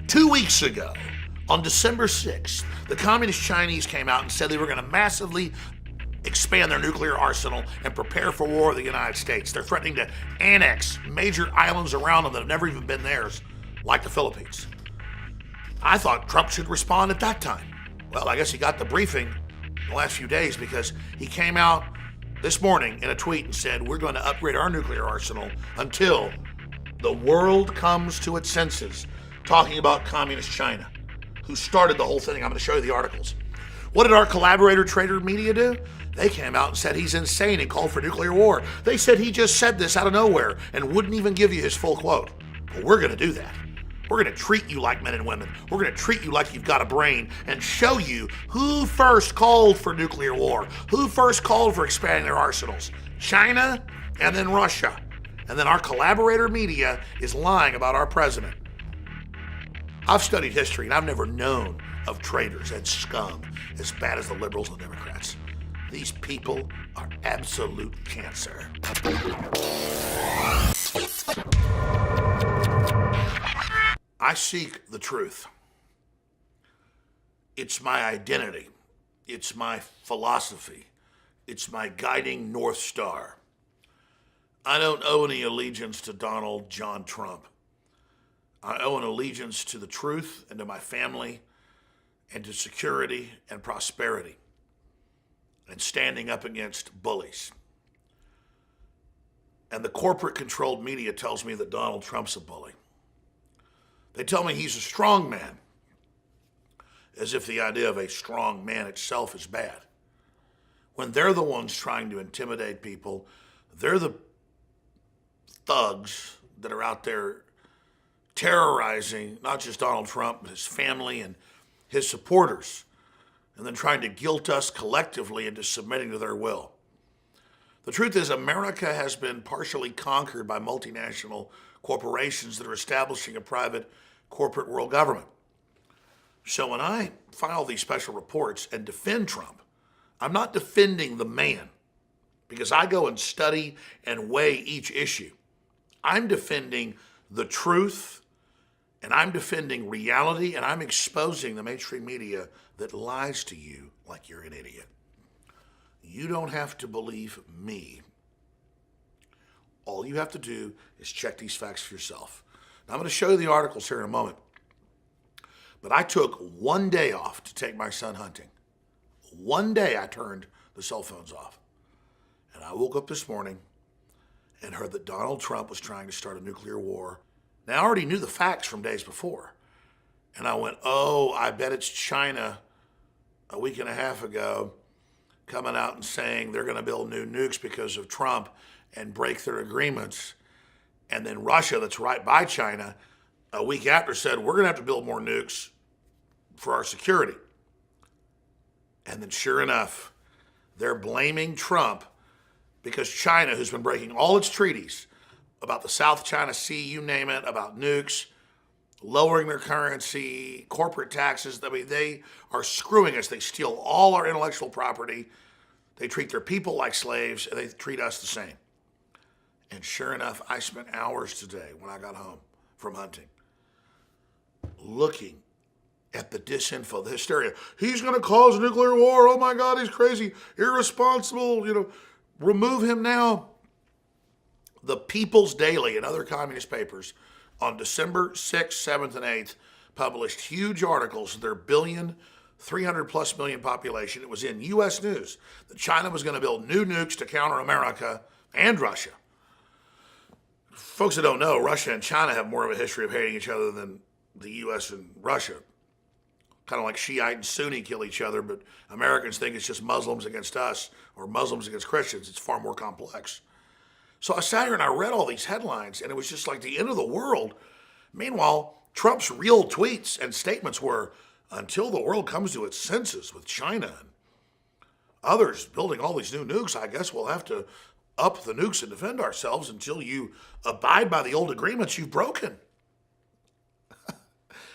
2 weeks ago, on December 6th, the Communist Chinese came out and said they were going to massively expand their nuclear arsenal and prepare for war with the United States. They're threatening to annex major islands around them that have never even been theirs, like the Philippines. I thought Trump should respond at that time. Well, I guess he got the briefing in the last few days because he came out this morning in a tweet and said, we're going to upgrade our nuclear arsenal until the world comes to its senses, talking about Communist China, who started the whole thing. I'm going to show you the articles. What did our collaborator trader media do? They came out and said he's insane and called for nuclear war. They said he just said this out of nowhere and wouldn't even give you his full quote. Well, we're going to do that. We're going to treat you like men and women. We're going to treat you like you've got a brain and show you who first called for nuclear war, who first called for expanding their arsenals. China and then Russia. And then our collaborator media is lying about our president. I've studied history and I've never known of traitors and scum as bad as the liberals and Democrats. These people are absolute cancer. I seek the truth. It's my identity. It's my philosophy. It's my guiding North Star. I don't owe any allegiance to Donald John Trump. I owe an allegiance to the truth and to my family and to security and prosperity and standing up against bullies. And the corporate-controlled media tells me that Donald Trump's a bully. They tell me he's a strong man, as if the idea of a strong man itself is bad. When they're the ones trying to intimidate people, they're the thugs that are out there terrorizing not just Donald Trump, but his family and his supporters, and then trying to guilt us collectively into submitting to their will. The truth is, America has been partially conquered by multinational corporations that are establishing a private corporate world government. So when I file these special reports and defend Trump, I'm not defending the man, because I go and study and weigh each issue. I'm defending the truth, and I'm defending reality, and I'm exposing the mainstream media that lies to you like you're an idiot. You don't have to believe me. All you have to do is check these facts for yourself. Now, I'm going to show you the articles here in a moment. But I took one day off to take my son hunting. One day I turned the cell phones off. And I woke up this morning and heard that Donald Trump was trying to start a nuclear war. Now, I already knew the facts from days before. And I went, oh, I bet it's China a week and a half ago coming out and saying they're going to build new nukes because of Trump and break their agreements. And then Russia, that's right by China, a week after said, we're going to have to build more nukes for our security. And then sure enough, they're blaming Trump because China, who's been breaking all its treaties about the South China Sea, you name it, about nukes, lowering their currency, corporate taxes. I mean, they are screwing us. They steal all our intellectual property. They treat their people like slaves, and they treat us the same. And sure enough, I spent hours today when I got home from hunting looking at the disinfo, the hysteria. He's going to cause a nuclear war. Oh my God, he's crazy, irresponsible. Remove him now. The People's Daily and other communist papers on December 6th, 7th, and 8th published huge articles. Their 300 plus million population. It was in U.S. News that China was going to build new nukes to counter America and Russia. Folks that don't know, Russia and China have more of a history of hating each other than the U.S. and Russia. Kind of like Shiite and Sunni kill each other, but Americans think it's just Muslims against us or Muslims against Christians. It's far more complex. So I sat here and I read all these headlines, and it was just like the end of the world. Meanwhile, Trump's real tweets and statements were, until the world comes to its senses with China and others building all these new nukes, I guess we'll have to up the nukes and defend ourselves until you abide by the old agreements you've broken.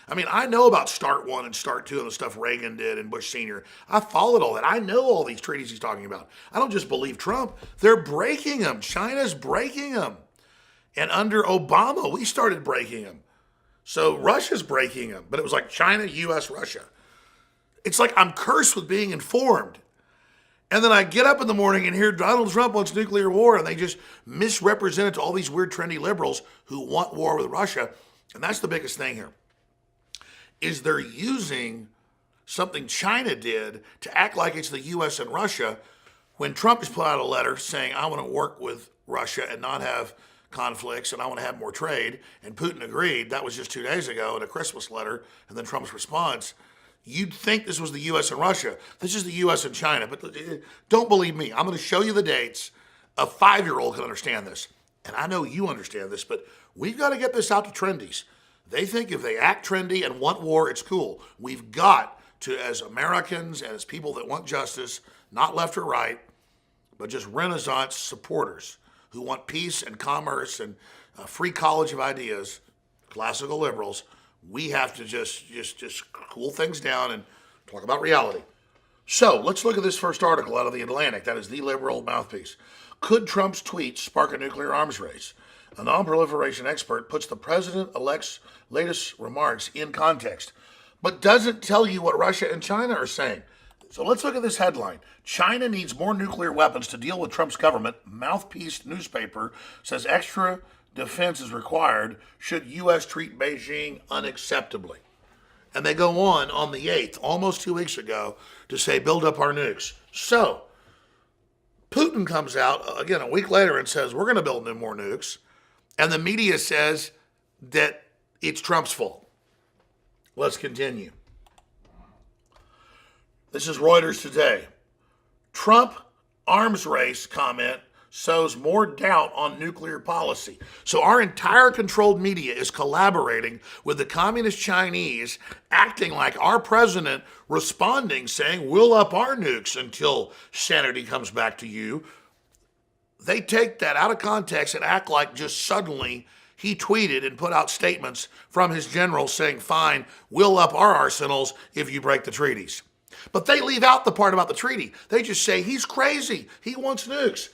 I mean, I know about START 1 and START 2 and the stuff Reagan did and Bush Sr. I followed all that. I know all these treaties he's talking about. I don't just believe Trump. They're breaking them. China's breaking them. And under Obama, we started breaking them. So Russia's breaking them, but it was like China, U.S., Russia. It's like I'm cursed with being informed. And then I get up in the morning and hear Donald Trump wants nuclear war, and they just misrepresent it to all these weird, trendy liberals who want war with Russia. And that's the biggest thing here, is they're using something China did to act like it's the U.S. and Russia when Trump has put out a letter saying, I want to work with Russia and not have conflicts and I want to have more trade. And Putin agreed. That was just 2 days ago in a Christmas letter. And then Trump's response. You'd think this was the U.S. and Russia. This is the U.S. and China. But don't believe me. I'm going to show you the dates. A 5-year-old can understand this. And I know you understand this, but we've got to get this out to trendies. They think if they act trendy and want war, it's cool. We've got to, as Americans and as people that want justice, not left or right, but just Renaissance supporters who want peace and commerce and a free college of ideas, classical liberals, we have to just cool things down and talk about reality. So let's look at this first article out of The Atlantic. That is the liberal mouthpiece. Could Trump's tweets spark a nuclear arms race? A non-proliferation expert puts the president-elect's latest remarks in context, but doesn't tell you what Russia and China are saying. So let's look at this headline. China needs more nuclear weapons to deal with Trump's government. Mouthpiece newspaper says extra defense is required should U.S. treat Beijing unacceptably. And they go on the 8th, almost 2 weeks ago, to say build up our nukes. So Putin comes out, again, a week later and says we're going to build more nukes. And the media says that it's Trump's fault. Let's continue. This is Reuters today. Trump arms race comment sows more doubt on nuclear policy. So our entire controlled media is collaborating with the communist Chinese, acting like our president responding, saying, we'll up our nukes until sanity comes back to you. They take that out of context and act like just suddenly he tweeted and put out statements from his generals saying, fine, we'll up our arsenals if you break the treaties. But they leave out the part about the treaty. They just say he's crazy. He wants nukes.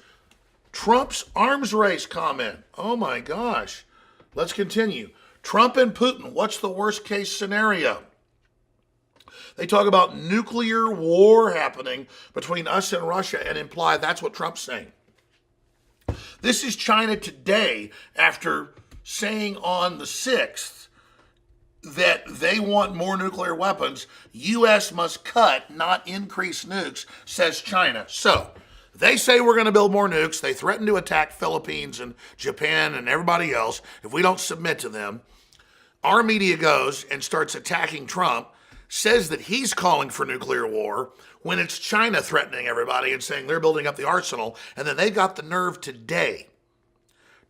Trump's arms race comment. Oh my gosh. Let's continue. Trump and Putin. What's the worst case scenario? They talk about nuclear war happening between us and Russia and imply that's what Trump's saying. This is China today after saying on the 6th that they want more nuclear weapons. U.S. must cut, not increase nukes, says China. So they say we're going to build more nukes. They threaten to attack Philippines and Japan and everybody else if we don't submit to them. Our media goes and starts attacking Trump, says that he's calling for nuclear war when it's China threatening everybody and saying they're building up the arsenal. And then they got the nerve today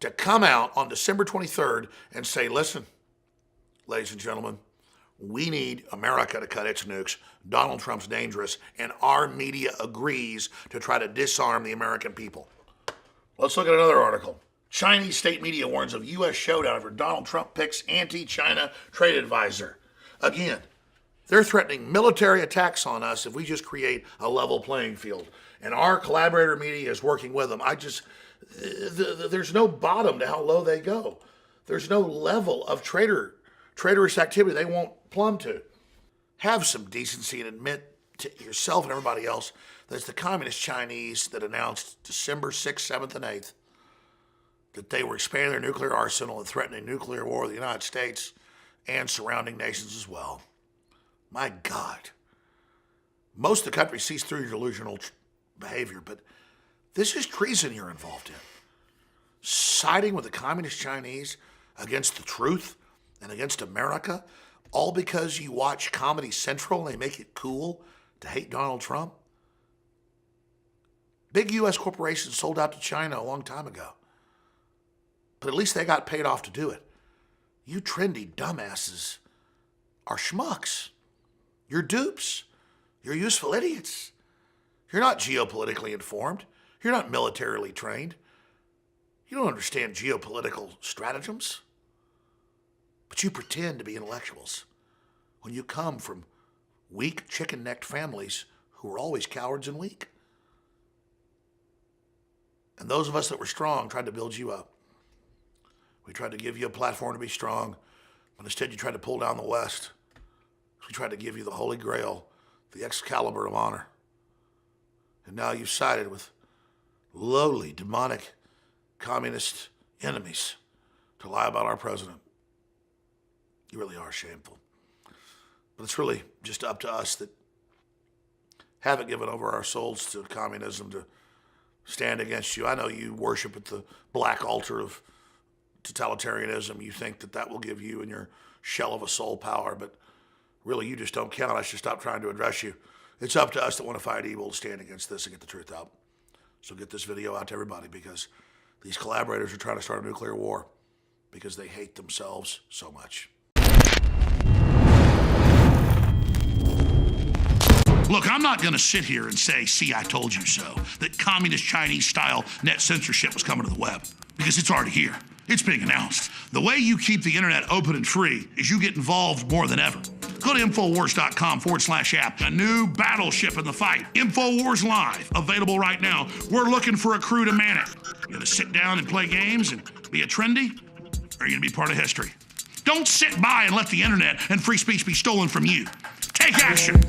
to come out on December 23rd and say, listen, ladies and gentlemen, we need America to cut its nukes. Donald Trump's dangerous, and our media agrees to try to disarm the American people. Let's look at another article. Chinese state media warns of U.S. showdown over Donald Trump picks anti-China trade advisor. Again, they're threatening military attacks on us if we just create a level playing field. And our collaborator media is working with them. There's no bottom to how low they go. There's no level of traitorous activity they won't plumb to. Have some decency and admit to yourself and everybody else that it's the communist Chinese that announced December 6th, 7th, and 8th that they were expanding their nuclear arsenal and threatening nuclear war with the United States and surrounding nations as well. My God. Most of the country sees through your delusional behavior, but this is treason you're involved in. Siding with the communist Chinese against the truth and against America, all because you watch Comedy Central and they make it cool to hate Donald Trump? Big U.S. corporations sold out to China a long time ago. But at least they got paid off to do it. You trendy dumbasses are schmucks. You're dupes. You're useful idiots. You're not geopolitically informed. You're not militarily trained. You don't understand geopolitical stratagems. But you pretend to be intellectuals when you come from weak, chicken-necked families who are always cowards and weak. And those of us that were strong tried to build you up. We tried to give you a platform to be strong. But instead you tried to pull down the West. We tried to give you the Holy Grail, the Excalibur of honor. And now you've sided with lowly, demonic, communist enemies to lie about our president. You really are shameful. But it's really just up to us that haven't given over our souls to communism to stand against you. I know you worship at the black altar of totalitarianism. You think that that will give you and your shell of a soul power, but really you just don't count. I should stop trying to address you. It's up to us that want to fight evil to stand against this and get the truth out. So get this video out to everybody, because these collaborators are trying to start a nuclear war because they hate themselves so much. Look, I'm not going to sit here and say, see, I told you so, that communist Chinese-style net censorship was coming to the web, because it's already here. It's being announced. The way you keep the internet open and free is you get involved more than ever. Go to Infowars.com/app. A new battleship in the fight. Infowars Live, available right now. We're looking for a crew to man it. You gonna sit down and play games and be a trendy? Or are you gonna be part of history? Don't sit by and let the internet and free speech be stolen from you. Take action.